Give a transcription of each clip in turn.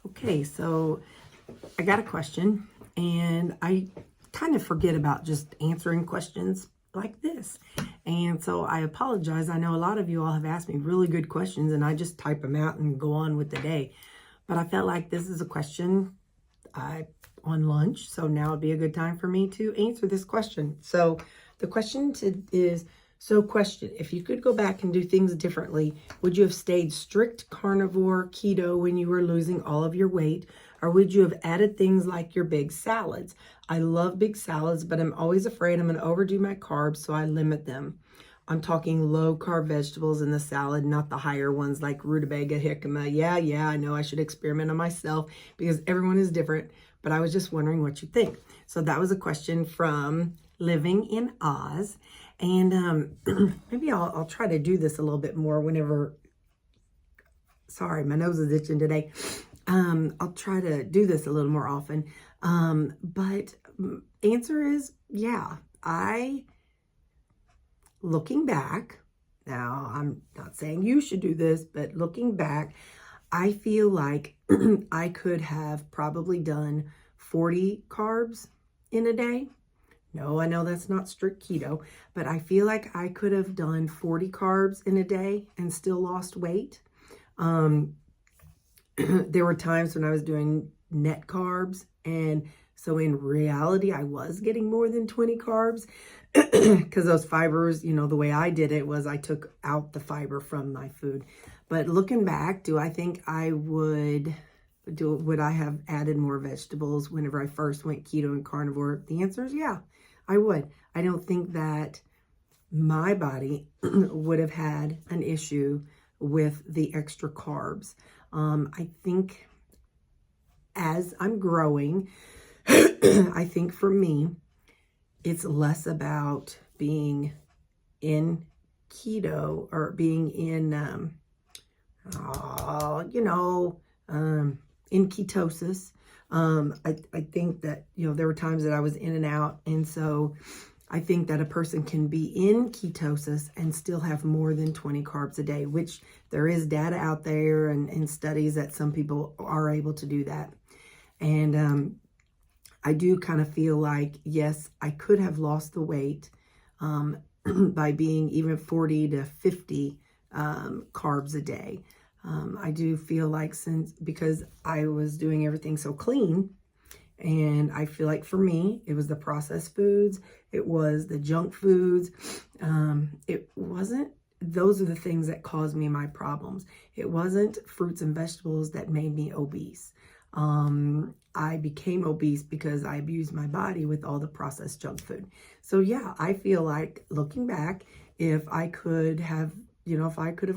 Okay, so I got a question, and I kind of forget about just answering questions like this. And so I apologize. I know a lot of you all have asked me really good questions, and I just type them out and go on with the day. But I felt like this is a question on lunch, so now would be a good time for me to answer this question. So the question is, question, if you could go back and do things differently, would you have stayed strict carnivore keto when you were losing all of your weight? Or would you have added things like your big salads? I love big salads, but I'm always afraid I'm going to overdo my carbs, so I limit them. I'm talking low carb vegetables in the salad, not the higher ones like rutabaga, jicama. Yeah, I know I should experiment on myself because everyone is different, but I was just wondering what you think. So that was a question from Living in Oz. And maybe I'll try to do this a little bit more whenever, sorry, my nose is itching today. I'll try to do this a little more often. But answer is, yeah, looking back, now I'm not saying you should do this, but looking back, I feel like I could have probably done 40 carbs in a day. No, I know that's not strict keto, but I feel like I could have done 40 carbs in a day and still lost weight. There were times when I was doing net carbs, and so in reality, I was getting more than 20 carbs because those fibers, the way I did it was I took out the fiber from my food. But looking back, do I think I would I have added more vegetables whenever I first went keto and carnivore? The answer is yeah, I would. I don't think that my body would have had an issue with the extra carbs. I think as I'm growing, I think for me, it's less about being in keto or being in, in ketosis. I think that, there were times that I was in and out. And so I think that a person can be in ketosis and still have more than 20 carbs a day, which there is data out there and studies that some people are able to do that. And I do kind of feel like, yes, I could have lost the weight by being even 40 to 50 carbs a day. I do feel like because I was doing everything so clean, and I feel like for me, it was the processed foods, it was the junk foods. Those are the things that caused me my problems. It wasn't fruits and vegetables that made me obese. I became obese because I abused my body with all the processed junk food. So yeah, I feel like looking back, if I could have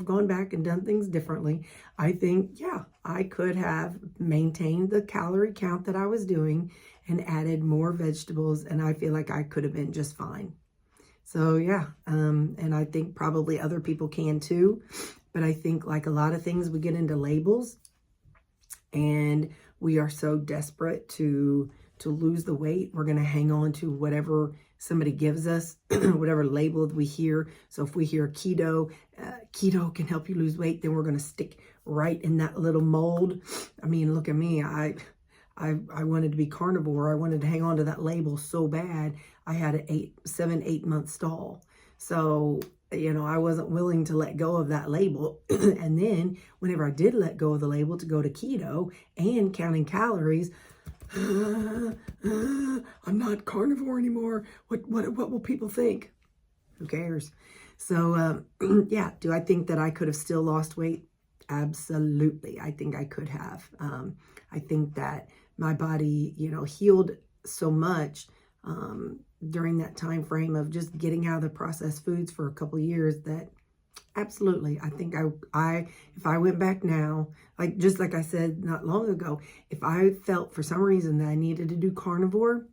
gone back and done things differently, I think, yeah, I could have maintained the calorie count that I was doing and added more vegetables, and I feel like I could have been just fine. So yeah, and I think probably other people can too, but I think like a lot of things, we get into labels, and we are so desperate to lose the weight, we're going to hang on to whatever somebody gives us, whatever label we hear. So if we hear keto can help you lose weight, then we're going to stick right in that little mold. I mean, look at me. I wanted to be carnivore. I wanted to hang on to that label so bad. I had an 7-8 month stall. So, I wasn't willing to let go of that label. And then whenever I did let go of the label to go to keto and counting calories, I'm not carnivore anymore. What will people think? Who cares? So, yeah, do I think that I could have still lost weight? Absolutely. I think I could have. I think that my body, healed so much during that time frame of just getting out of the processed foods for a couple of years that absolutely, I think if I went back now, just like I said not long ago, if I felt for some reason that I needed to do carnivore,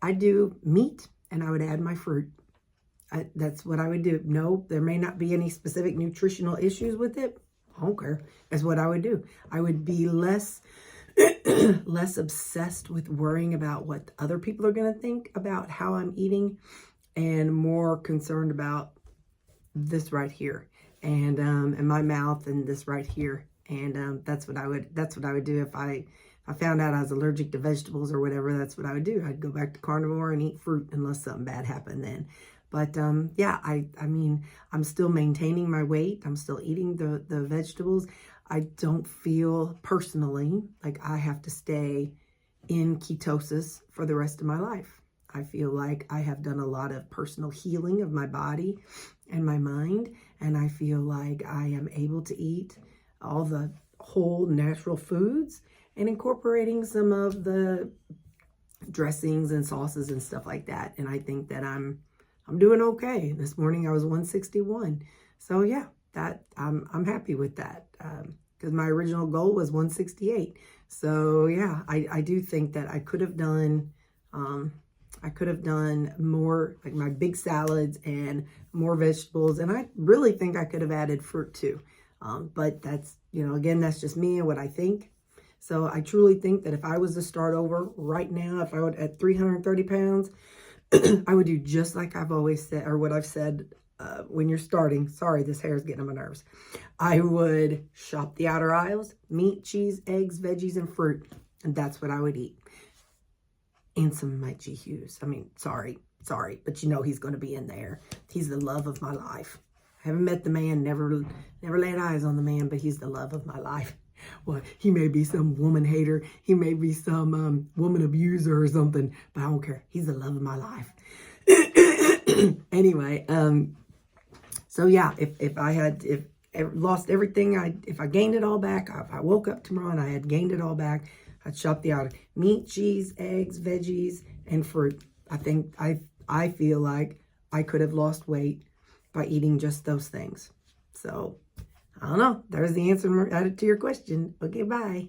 I'd do meat and I would add my fruit. That's what I would do. No, there may not be any specific nutritional issues with it. I don't care. That's what I would do. I would be less obsessed with worrying about what other people are going to think about how I'm eating, and more concerned about this right here and my mouth and this right here And that's what I would do if I found out I was allergic to vegetables or whatever. That's what I would do. I'd go back to carnivore and eat fruit unless something bad happened then. But yeah, I mean, I'm still maintaining my weight. I'm still eating the vegetables. I don't feel personally like I have to stay in ketosis for the rest of my life. I feel like I have done a lot of personal healing of my body and my mind, and I feel like I am able to eat all the whole natural foods and incorporating some of the dressings and sauces and stuff like that. And I think that I'm doing okay. This morning I was 161. So yeah, that I'm happy with that. Because my original goal was 168. So yeah, I do think that I could have done more, like my big salads and more vegetables. And I really think I could have added fruit too. But that's, again, that's just me and what I think. So I truly think that if I was to start over right now, if I would at 330 pounds, I would do just like I've always said, or what I've said when you're starting. Sorry, this hair is getting on my nerves. I would shop the outer aisles, meat, cheese, eggs, veggies, and fruit. And that's what I would eat. And some Mike G. Hughes. I mean, sorry, but he's going to be in there. He's the love of my life. I haven't met the man, never laid eyes on the man, but he's the love of my life. Well, he may be some woman hater. He may be some woman abuser or something, but I don't care. He's the love of my life. Anyway, so yeah, if I lost everything, if I gained it all back, if I woke up tomorrow and I had gained it all back, I'd shop the outer meat, cheese, eggs, veggies, and fruit. I feel like I could have lost weight by eating just those things. So I don't know. There's the answer to your question. Okay, bye.